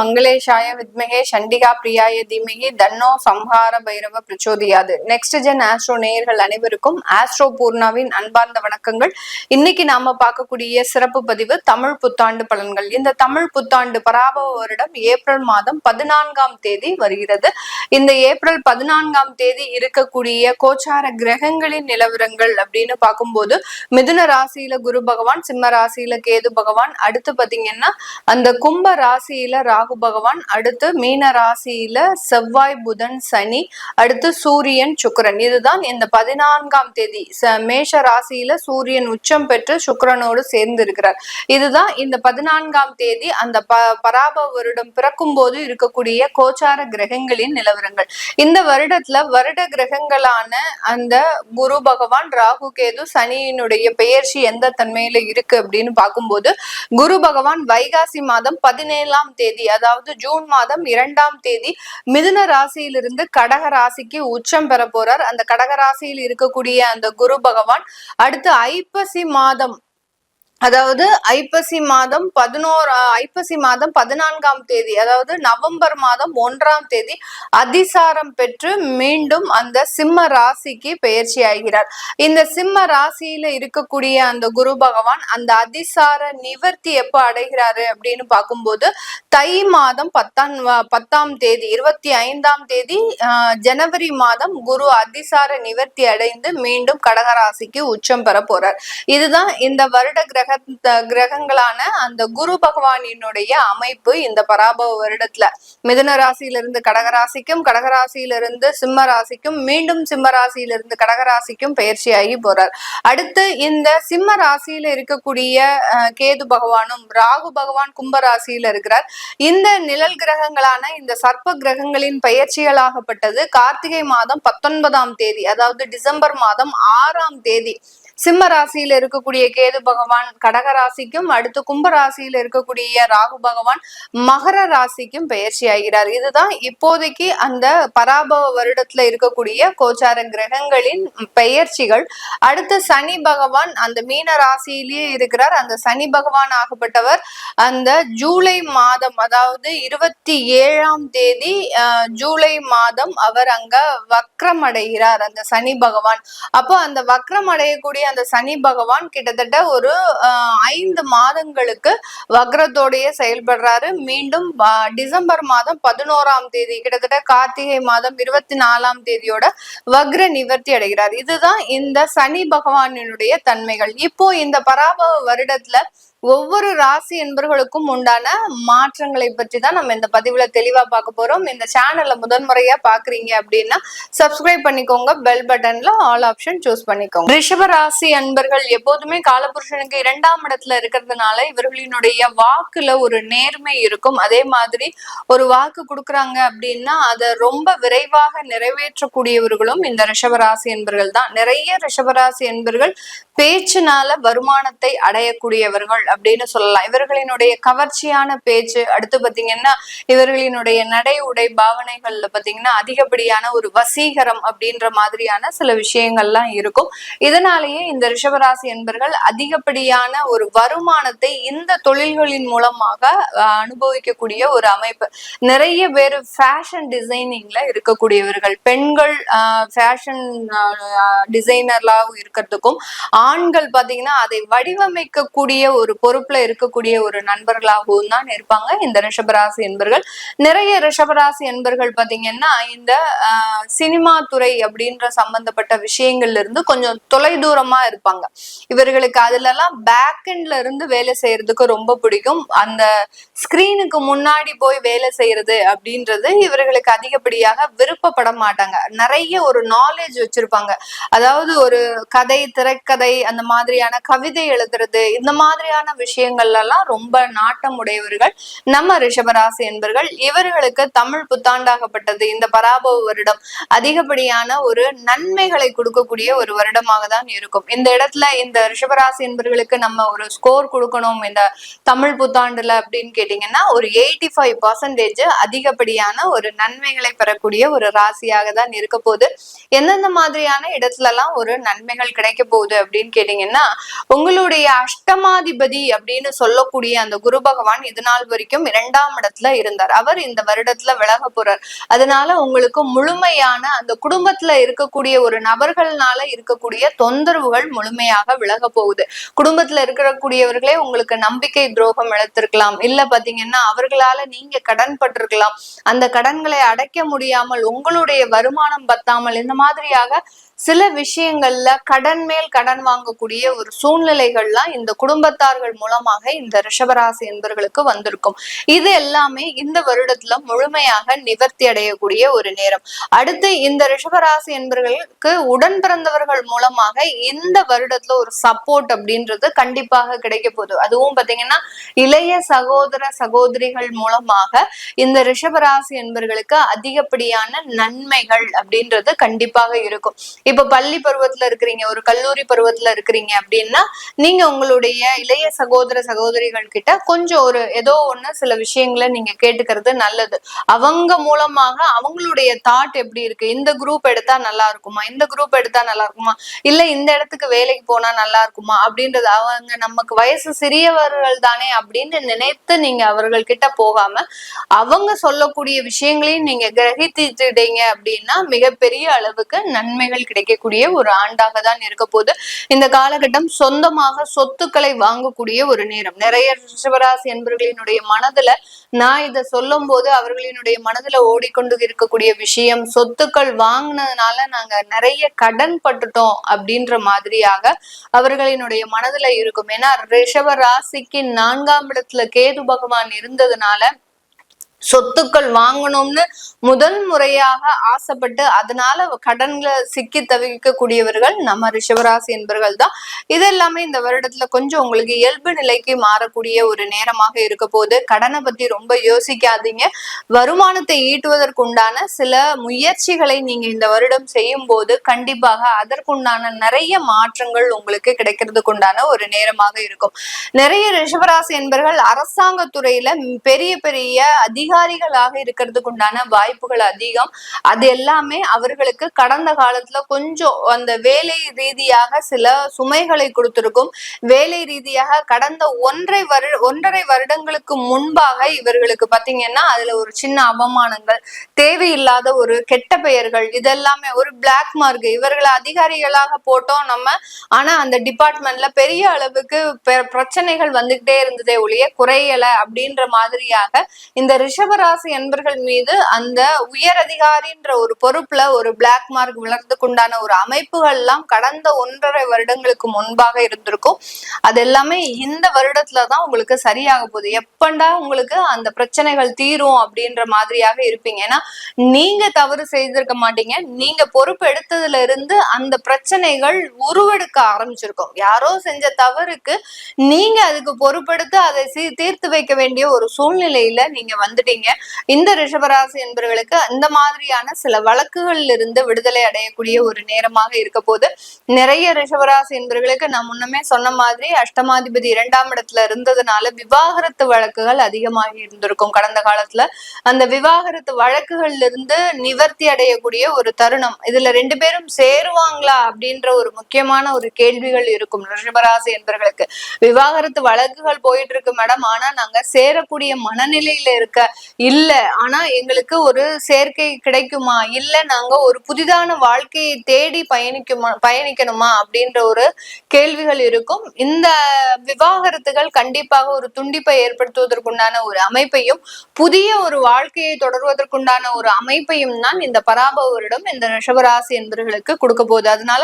மங்களேஷாய வித்மகே சண்டிகா பிரியாய தீமகி தன்னோ சம்ஹார பைரவ பிரச்சோதியாது. நெக்ஸ்ட் ஜென் ஆஸ்ட்ரோ நேயர்கள் அனைவருக்கும் ஆஸ்ட்ரோ பூர்ணாவின் அன்பார்ந்த வணக்கங்கள். இன்னைக்கு நாம பார்க்கக்கூடிய சிறப்பு பதிவு தமிழ் புத்தாண்டு பலன்கள். இந்த தமிழ் புத்தாண்டு பராபவ வருடம் ஏப்ரல் மாதம் 14ஆம் தேதி வருகிறது. இந்த ஏப்ரல் 14ஆம் தேதி இருக்கக்கூடிய கோச்சார கிரகங்களின் நிலவரங்கள் அப்படின்னு பார்க்கும்போது மிதுன ராசியில குரு பகவான், சிம்ம ராசியில கேது பகவான், அடுத்து பாத்தீங்கன்னா அந்த கும்ப ராசியில ராகு பகவான், அடுத்து மீன ராசியில செவ்வாய் புதன் சனி, அடுத்து சூரியன் சுக்கிரன். இதுதான் இந்த 14ஆம் தேதி மேஷ ராசியில சூரியன் உச்சம் பெற்று சுக்கிரனோடு சேர்ந்து இருக்கிறார். இதுதான் இந்த 14ஆம் தேதி அந்த பராபவ வருடம் பிறக்கும் போது இருக்கக்கூடிய கோச்சார கிரகங்களின் நிலவரங்கள். இந்த வருடத்துல வருட கிரகங்களான அந்த குரு பகவான், ராகு கேது, சனியினுடைய பெயர்ச்சி எந்த தன்மையில இருக்கு அப்படின்னு பார்க்கும்போது குரு பகவான் வைகாசி மாதம் 17ஆம் தேதி, அதாவது ஜூன் மாதம் 2ஆம் தேதி மிதுன ராசியிலிருந்து கடக ராசிக்கு உச்சம் பெற போறார். அந்த கடக ராசியில் இருக்கக்கூடிய அந்த குரு பகவான் அடுத்து ஐப்பசி மாதம், அதாவது ஐப்பசி மாதம் 14ஆம் தேதி, அதாவது நவம்பர் மாதம் 1ஆம் தேதி அதிசாரம் பெற்று மீண்டும் அந்த சிம்ம ராசிக்கு பெயர்ச்சி ஆகிறார். இந்த சிம்ம ராசியில இருக்கக்கூடிய அந்த குரு பகவான் அந்த அதிசார நிவர்த்தி எப்ப அடைகிறாரு அப்படின்னு பார்க்கும்போது தை மாதம் 10ஆம் தேதி 25ஆம் தேதி ஜனவரி மாதம் குரு அதிசார நிவர்த்தி அடைந்து மீண்டும் கடகராசிக்கு உச்சம் பெற போறார். இதுதான் இந்த வருட கிரகங்களான அந்த குரு பகவானினுடைய அமைப்பு. இந்த பராபவ வருடத்துல மிதுன ராசியிலிருந்து கடகராசிக்கும், கடகராசியிலிருந்து சிம்ம ராசிக்கும், மீண்டும் சிம்ம ராசியிலிருந்து கடகராசிக்கும் பயிற்சியாகி போறார். அடுத்து இந்த சிம்ம ராசியில இருக்கக்கூடிய கேது பகவானும் ராகு பகவான் கும்ப ராசியில இருக்கிறார். இந்த நிழல் கிரகங்களான இந்த சர்ப்ப கிரகங்களின் பயிற்சிகளாகப்பட்டது கார்த்திகை மாதம் 19ஆம் தேதி, அதாவது டிசம்பர் மாதம் 6ஆம் தேதி சிம்ம ராசியில இருக்கக்கூடிய கேது பகவான் கடக ராசிக்கும், அடுத்து கும்ப ராசியில இருக்கக்கூடிய ராகு பகவான் மகர ராசிக்கும் பயிற்சி ஆகிறார். இதுதான் இப்போதைக்கு அந்த பராபவ வருடத்துல இருக்கக்கூடிய கோச்சார கிரகங்களின் பெயர்ச்சிகள். அடுத்து சனி பகவான் அந்த மீன ராசியிலேயே இருக்கிறார். அந்த சனி பகவான் ஆகப்பட்டவர் அந்த ஜூலை மாதம், அதாவது 27ஆம் தேதி ஜூலை மாதம் அவர் அங்க வக்ரம் அடைகிறார் அந்த சனி பகவான். அப்போ அந்த வக்ரம் அடையக்கூடிய அந்த சனி பகவான் கிட்டத்தட்ட ஒரு 5 மாதங்களுக்கு வக்ரத்தோடைய செயல்படுறாரு. மீண்டும் டிசம்பர் மாதம் 11ஆம் தேதி, கிட்டத்தட்ட கார்த்திகை மாதம் 24ஆம் தேதியோட வக்ர நிவர்த்தி அடைகிறார். இதுதான் இந்த சனி பகவானினுடைய தன்மைகள். இப்போ இந்த பராபவ வருடத்துல ஒவ்வொரு ராசி என்பவர்களுக்கும் உண்டான மாற்றங்களை பற்றி தான் நம்ம இந்த பதிவுல தெளிவா பார்க்க போறோம். இந்த சேனல்ல முதன்முறையா பாக்குறீங்க அப்படின்னா சப்ஸ்கிரைப் பண்ணிக்கோங்க, பெல் பட்டன்ல ஆல் ஆப்ஷன் சூஸ் பண்ணிக்கோங்க. ரிஷப ராசி அன்பர்கள் எப்போதுமே காலபுருஷனுக்கு 2ஆம் இடத்துல இருக்கிறதுனால இவர்களினுடைய வாக்குல ஒரு நேர்மை இருக்கும். அதே மாதிரி ஒரு வாக்கு கொடுக்குறாங்க அப்படின்னா அதை ரொம்ப விரைவாக நிறைவேற்றக்கூடியவர்களும் இந்த ரிஷபராசி என்பர்கள் தான். நிறைய ரிஷபராசி என்பர்கள் பேச்சினால வருமானத்தை அடையக்கூடியவர்கள் அப்படின்னு சொல்லலாம். இவர்களினுடைய கவர்ச்சியான பேச்சு, அடுத்து பாத்தீங்கன்னா இவர்களினுடைய நடை உடை பாவனைகள்ல பாத்தீங்கன்னா அதிகப்படியான ஒரு வசீகரம் அப்படின்ற மாதிரியான சில விஷயங்கள்லாம் இருக்கும். இதனாலேயே இந்த ரிஷபராசி என்பர்கள் அதிகப்படியான ஒரு வருமானத்தை இந்த தொழில்களின் மூலமாக அனுபவிக்கக்கூடிய ஒரு அமைப்பு. நிறைய பேர் ஃபேஷன் டிசைனிங்ல இருக்கக்கூடியவர்கள், பெண்கள் ஃபேஷன் டிசைனர்லாவும் இருக்கிறதுக்கும், ஆண்கள் பாத்தீங்கன்னா அதை வடிவமைக்க கூடிய ஒரு பொறுப்புல இருக்கக்கூடிய ஒரு நண்பர்களாகவும் தான் இருப்பாங்க இந்த ரிஷபராசி என்பர்கள். நிறைய ரிஷபராசி என்பர்கள் பாத்தீங்கன்னா இந்த சினிமா துறை அப்படின்ற சம்பந்தப்பட்ட விஷயங்கள்ல இருந்து கொஞ்சம் தொலை தூரமா இருப்பாங்க. இவர்களுக்கு அதுல எல்லாம் பேக் எண்ட்ல இருந்து வேலை செய்யறதுக்கு ரொம்ப பிடிக்கும். அந்த ஸ்கிரீனுக்கு முன்னாடி போய் வேலை செய்யறது அப்படின்றது இவர்களுக்கு அதிகப்படியாக விருப்பப்பட மாட்டாங்க. நிறைய ஒரு நாலேஜ் வச்சிருப்பாங்க. அதாவது ஒரு கதை, திரைக்கதை, அந்த மாதிரியான கவிதை எழுதுறது, இந்த மாதிரியான விஷயங்கள்ல எல்லாம் ரொம்ப நாட்டம் உடையவர்கள் நம்ம ரிஷபராசி என்பர்கள். இவர்களுக்கு தமிழ் புத்தாண்டாகப்பட்டது இந்த பராபவ வருடம் அதிகப்படியான ஒரு நன்மைகளை கொடுக்கக்கூடிய ஒரு வருடமாக தான் இருக்கும். இந்த இடத்துல இந்த ரிஷபராசி என்பவர்களுக்கு நம்ம ஒரு ஸ்கோர் கொடுக்கணும் இந்த தமிழ் புத்தாண்டுல அப்படின்னு கேட்டீங்கன்னா ஒரு 85% அதிகப்படியான ஒரு நன்மைகளை பெறக்கூடிய ஒரு ராசியாக தான் இருக்க போகுது. எந்தெந்த மாதிரியான இடத்துல எல்லாம் ஒரு நன்மைகள் கிடைக்க போகுது அப்படின்னு கேட்டீங்கன்னா, உங்களுடைய அஷ்டமாதிபதி அதிபதி அப்படின்னு சொல்லக்கூடிய அந்த குரு பகவான் இது நாள் வரைக்கும் 2ஆம் இடத்துல இருந்தார். அவர் இந்த வருடத்துல விலக போறார். அதனால உங்களுக்கு முழுமையான அந்த குடும்பத்துல இருக்கக்கூடிய ஒரு நபர்கள்னால இருக்கக்கூடிய தொந்தரவுகள் முழுமையாக விலக போகுது. குடும்பத்துல இருக்கக்கூடியவர்களே உங்களுக்கு நம்பிக்கை துரோகம் இழத்திருக்கலாம், இல்ல பாத்தீங்கன்னா அவர்களால நீங்க கடன் பட்டிருக்கலாம், அந்த கடன்களை அடைக்க முடியாமல் உங்களுடைய வருமானம் பத்தாமல் இந்த மாதிரியாக சில விஷயங்கள்ல கடன் மேல் கடன் வாங்கக்கூடிய ஒரு சூழ்நிலைகள்லாம் இந்த குடும்பத்தார்கள் மூலமாக இந்த ரிஷபராசி என்பவர்களுக்கு வந்திருக்கும். இது எல்லாமே இந்த வருடத்துல முழுமையாக நிவர்த்தி அடையக்கூடிய ஒரு நேரம். அடுத்து இந்த ரிஷபராசி என்பவர்களுக்கு உடன் பிறந்தவர்கள் மூலமாக இந்த வருடத்துல ஒரு சப்போர்ட் அப்படின்றது கண்டிப்பாக கிடைக்க போகுது. அதுவும் பாத்தீங்கன்னா இளைய சகோதர சகோதரிகள் மூலமாக இந்த ரிஷபராசி என்பவர்களுக்கு அதிகப்படியான நன்மைகள் அப்படின்றது கண்டிப்பாக இருக்கும். இப்ப பள்ளி பருவத்துல இருக்கிறீங்க, ஒரு கல்லூரி பருவத்துல இருக்கிறீங்க அப்படின்னா நீங்க உங்களுடைய இளைய சகோதர சகோதரிகள் கிட்ட கொஞ்சம் ஒரு ஏதோ ஒண்ணு சில விஷயங்களை நீங்க கேட்டுக்கிறது நல்லது. அவங்க மூலமாக அவங்களுடைய தாட் எப்படி இருக்கு, இந்த குரூப் எடுத்தா நல்லா இருக்குமா, இந்த குரூப் எடுத்தா நல்லா இருக்குமா, இல்ல இந்த இடத்துக்கு வேலைக்கு போனா நல்லா இருக்குமா அப்படின்றது, அவங்க நமக்கு வயசு சிறியவர்கள் தானே அப்படின்னு நினைத்து நீங்க அவர்கள் கிட்ட போகாம அவங்க சொல்லக்கூடிய விஷயங்களையும் நீங்க கிரகித்துட்டீங்க அப்படின்னா மிகப்பெரிய அளவுக்கு நன்மைகள் கிடைக்கக்கூடிய ஒரு ஆண்டாக தான் இருக்க போது. இந்த காலகட்டம் சொந்தமாக சொத்துக்களை வாங்கக்கூடிய ஒரு நேரம். நிறைய ரிஷபராசி என்பவர்களினுடைய மனதுல நான் இதை சொல்லும் போது அவர்களினுடைய மனதுல ஓடிக்கொண்டு இருக்கக்கூடிய விஷயம், சொத்துக்கள் வாங்கினதுனால நாங்க நிறைய கடன் பட்டுட்டோம் அப்படின்ற மாதிரியாக அவர்களினுடைய மனதுல இருக்கும். ஏன்னா ரிஷப ராசிக்கு 4ஆம் இடத்துல கேது பகவான் இருந்ததுனால சொத்துக்கள் வாங்கணும்னு முதல் முறையாக ஆசைப்பட்டு அதனால கடன்களை சிக்கி தவிக்கக்கூடியவர்கள் நம்ம ரிஷபராசி என்பவர்கள் தான். இது எல்லாமே இந்த வருடத்துல கொஞ்சம் உங்களுக்கு இயல்பு நிலைக்கு மாறக்கூடிய ஒரு நேரமாக இருக்க போது. கடனை பத்தி ரொம்ப யோசிக்காதீங்க. வருமானத்தை ஈட்டுவதற்குண்டான சில முயற்சிகளை நீங்க இந்த வருடம் செய்யும் போது கண்டிப்பாக அதற்குண்டான நிறைய மாற்றங்கள் உங்களுக்கு கிடைக்கிறதுக்கு உண்டான ஒரு நேரமாக இருக்கும். நிறைய ரிஷபராசி என்பவர்கள் அரசாங்க துறையில பெரிய பெரிய அதிகாரிகளாக இருக்கிறதுக்கு உண்டான வாய்ப்புகள் அதிகம். அது எல்லாமே அவர்களுக்கு கடந்த காலத்துல கொஞ்சம் அந்த வேலை ரீதியாக சில சுமைகளை கொடுத்திருக்கும். வேலை ரீதியாக கடந்த 1.5 வருடங்களுக்கு முன்பாக இவர்களுக்கு பாத்தீங்கன்னா அதுல ஒரு சின்ன அவமானங்கள், தேவையில்லாத ஒரு கெட்ட பெயர்கள், இதெல்லாமே ஒரு பிளாக் மார்க். இவர்களை அதிகாரிகளாக போட்டோம் நம்ம, ஆனா அந்த டிபார்ட்மெண்ட்ல பெரிய அளவுக்கு பிரச்சனைகள் வந்துகிட்டே இருந்ததே ஒழிய குறையல அப்படின்ற மாதிரியாக இந்த ரிஷபராசி என்பர்கள் மீது அந்த உயர் அதிகாரின்ற ஒரு பொறுப்புல ஒரு பிளாக் மார்க் விளர்றதுக்குண்டான ஒரு அமைப்புகள் எல்லாம் கடந்த 1.5 வருடங்களுக்கு முன்பாக இருந்திருக்கும். அது எல்லாமே இந்த வருடத்துலதான் உங்களுக்கு சரியாக போகுது. எப்பண்டா உங்களுக்கு அந்த பிரச்சனைகள் தீரும் அப்படின்ற மாதிரியாக இருப்பீங்க. ஏன்னா நீங்க தவறு செய்திருக்க மாட்டீங்க, நீங்க பொறுப்பு எடுத்ததுல இருந்து அந்த பிரச்சனைகள் உருவெடுக்க ஆரம்பிச்சிருக்கும். யாரோ செஞ்ச தவறுக்கு நீங்க அதுக்கு பொறுப்பெடுத்து அதை தீர்த்து வைக்க வேண்டிய ஒரு சூழ்நிலையில நீங்க வந்துட்டீங்க. இந்த ரிஷபராசி என்பவர்களுக்கு இந்த மாதிரியான சில வழக்குகள்ல இருந்து விடுதலை அடையக்கூடிய ஒரு நேரமாக இருக்க போது. நிறைய ரிஷபராசி என்பவர்களுக்கு நான் முன்னமே சொன்ன மாதிரி அஷ்டமாதிபதி 2ஆம் இடத்துல இருந்ததுனால விவாகரத்து வழக்குகள் அதிகமாக இருந்திருக்கும் கடந்த காலத்துல. அந்த விவாகரத்து வழக்குகள்ல இருந்து நிவர்த்தி அடையக்கூடிய ஒரு தருணம். இதுல 2 பேரும் சேருவாங்களா அப்படின்ற ஒரு முக்கியமான ஒரு கேள்விகள் இருக்கும் ரிஷபராசி என்பவர்களுக்கு. விவாகரத்து வழக்குகள் போயிட்டு இருக்கு மேடம், ஆனா நாங்க சேரக்கூடிய மனநிலையில இருக்க இல்ல, ஆனா எங்களுக்கு ஒரு சேர்க்கை கிடைக்குமா, இல்ல நாங்க ஒரு புதிதான வாழ்க்கையை தேடி பயணிக்கணுமா அப்படின்ற ஒரு கேள்விகள் இருக்கும். இந்த விவாகரத்துகள் கண்டிப்பாக ஒரு துண்டிப்பை ஏற்படுத்துவதற்குண்டான ஒரு அமைப்பையும் புதிய ஒரு வாழ்க்கையை தொடர்வதற்குண்டான ஒரு அமைப்பையும் தான் இந்த பராபவ வருடம் இந்த ரிஷபராசி என்பவர்களுக்கு கொடுக்க போகுது. அதனால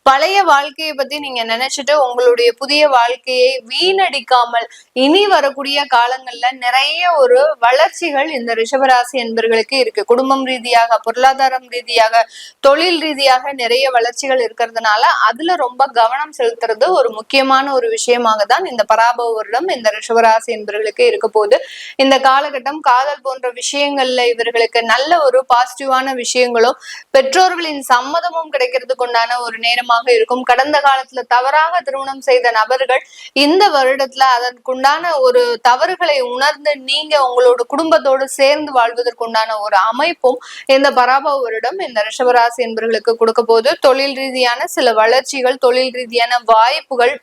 பழைய வாழ்க்கையை பத்தி நீங்க நினைச்சிட்டு உங்களுடைய புதிய வாழ்க்கையை வீணடிக்காமல் இனி வரக்கூடிய காலங்கள்ல நிறைய ஒரு வளர்ச்சிகள் இந்த ரிஷபராசி என்பவர்களுக்கு இருக்கு. குடும்பம் ரீதியாக, பொருளாதாரம் ரீதியாக, தொழில் ரீதியாக நிறைய வளர்ச்சிகள் இருக்கிறதுனால அதுல ரொம்ப கவனம் செலுத்துறது ஒரு முக்கியமான ஒரு விஷயமாக தான் இந்த பராபவ வருடம் இந்த ரிஷபராசி என்பவர்களுக்கு இருக்க போகுது. இந்த காலகட்டம் காதல் போன்ற விஷயங்கள்ல இவர்களுக்கு நல்ல ஒரு பாசிட்டிவான விஷயங்களும் பெற்றோர்களின் சம்மதமும் கிடைக்கிறதுக்கு உண்டான ஒரு நேரமாக இருக்கும். கடந்த காலத்துல தவறாக திருமணம் செய்த நபர்கள் இந்த வருடத்துல அதற்குண்டான ஒரு தவறுகளை உணர்ந்து நீங்க உங்களோட குடும்பத்தோடு சேர்ந்து வாழ்வதற்குண்டான ஒரு அமைப்பும் இந்த பராபவ வருடம் இந்த ரிஷபராசி என்பவர்களுக்கு கொடுக்க போது. தொழில் ரீதியான சில வளர்ச்சிகள், தொழில் ரீதியான வாய்ப்புகள்,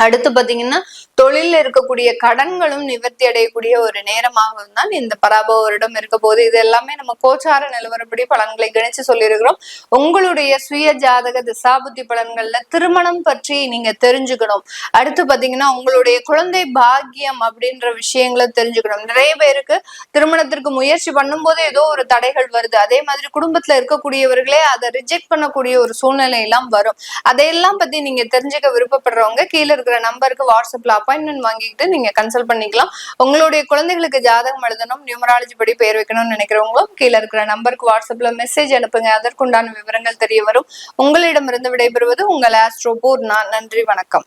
அடுத்து பாத்தீங்கன்னா தொழில இருக்கக்கூடிய கடன்களும் நிவர்த்தி அடையக்கூடிய ஒரு நேரமாகவும் தான் இந்த பராபவ வருடம் இருக்க போது. இது எல்லாமே நம்ம கோச்சார நிலவரப்படி பலன்களை கணிச்சு சொல்லியிருக்கிறோம். உங்களுடைய சுய ஜாதக திசாபுத்தி பலன்கள்ல திருமணம் பற்றி நீங்க தெரிஞ்சுக்கணும். அடுத்து பாத்தீங்கன்னா உங்களுடைய குழந்தை பாக்கியம் அப்படின்ற விஷயங்களை தெரிஞ்சுக்கணும். நிறைய பேருக்கு திருமணத்திற்கு முயற்சி பண்ணும் போது ஏதோ ஒரு தடைகள் வருது. அதே மாதிரி குடும்பத்துல இருக்கக்கூடியவர்களே அதை ரிஜெக்ட் பண்ணக்கூடிய ஒரு சூழ்நிலை எல்லாம் வரும். அதையெல்லாம் பத்தி நீங்க தெரிஞ்சுக்க விருப்பப்படுறவங்க கீழே இருக்கிற நம்பருக்கு வாட்ஸ்அப்ல அப்பாயின்மெண்ட் வாங்கிக்கிட்டு நீங்க கன்சல்ட் பண்ணிக்கலாம். உங்களுடைய குழந்தைகளுக்கு ஜாதகம் எழுதணும், நியூமராலஜி படி பேர் வைக்கணும்னு நினைக்கிறவங்களும் கீழே இருக்கிற நம்பருக்கு வாட்ஸ்அப்ல மெசேஜ் அனுப்புங்க. அதற்குண்டான விவரங்கள் தெரிய வரும். உங்களிடமிருந்து விடைபெறுவது உங்கள் ஆஸ்ட்ரோ பூர்ணா. நன்றி, வணக்கம்.